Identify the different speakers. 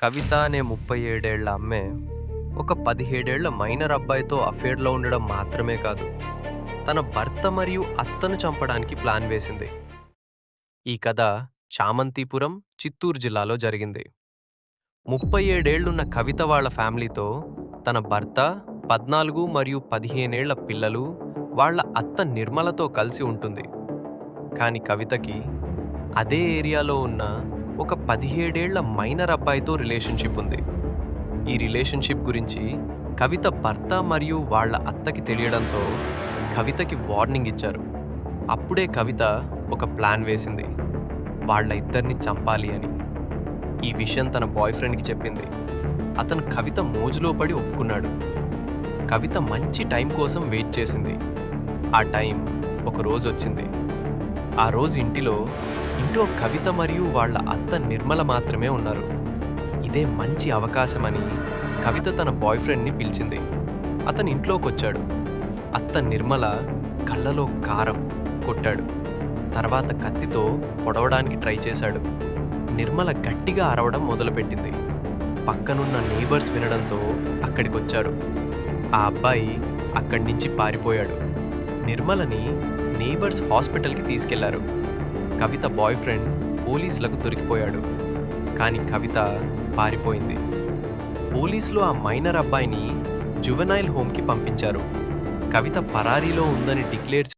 Speaker 1: కవిత అనే 37 ఏళ్ల అమ్మాయి ఒక 17 ఏళ్ల మైనర్ అబ్బాయితో అఫేర్లో ఉండడం మాత్రమే కాదు, తన భర్త మరియు అత్తను చంపడానికి ప్లాన్ వేసింది. ఈ కథ చామంతిపురం, చిత్తూరు జిల్లాలో జరిగింది. 37 ఏళ్లున్న కవిత వాళ్ళ ఫ్యామిలీతో తన భర్త, 14 మరియు 15 ఏళ్ల పిల్లలు, వాళ్ళ అత్త నిర్మలతో కలిసి ఉంటుంది. కానీ కవితకి అదే ఏరియాలో ఉన్న ఒక 17 ఏళ్ల మైనర్ అబ్బాయితో రిలేషన్షిప్ ఉంది. ఈ రిలేషన్షిప్ గురించి కవిత భర్త మరియు వాళ్ళ అత్తకి తెలియడంతో కవితకి వార్నింగ్ ఇచ్చారు. అప్పుడే కవిత ఒక ప్లాన్ వేసింది, వాళ్ళ ఇద్దరిని చంపాలి అని. ఈ విషయం తన బాయ్ ఫ్రెండ్కి చెప్పింది. అతను కవిత మోజులో పడి ఒప్పుకున్నాడు. కవిత మంచి టైం కోసం వెయిట్ చేసింది. ఆ టైం ఒక రోజు వచ్చింది. ఆ రోజు ఇంట్లో కవిత మరియు వాళ్ళ అత్త నిర్మల మాత్రమే ఉన్నారు. ఇదే మంచి అవకాశమని కవిత తన బాయ్ ఫ్రెండ్ని పిలిచింది. అతను ఇంట్లోకొచ్చాడు. అత్త నిర్మల కళ్ళలో కారం కొట్టాడు. తర్వాత కత్తితో పొడవడానికి ట్రై చేశాడు. నిర్మల గట్టిగా అరవడం మొదలుపెట్టింది. పక్కనున్న నేబర్స్ వినడంతో అక్కడికొచ్చారు. ఆ అబ్బాయి అక్కడి నుంచి పారిపోయాడు. నిర్మలని నేబర్స్ హాస్పిటల్కి తీసుకెళ్లారు. కవిత బాయ్ ఫ్రెండ్ పోలీసులకు దొరికిపోయాడు. కానీ కవిత పారిపోయింది. పోలీసులు ఆ మైనర్ అబ్బాయిని జువెనైల్ హోమ్కి పంపించారు. కవిత పరారీలో ఉందని డిక్లేర్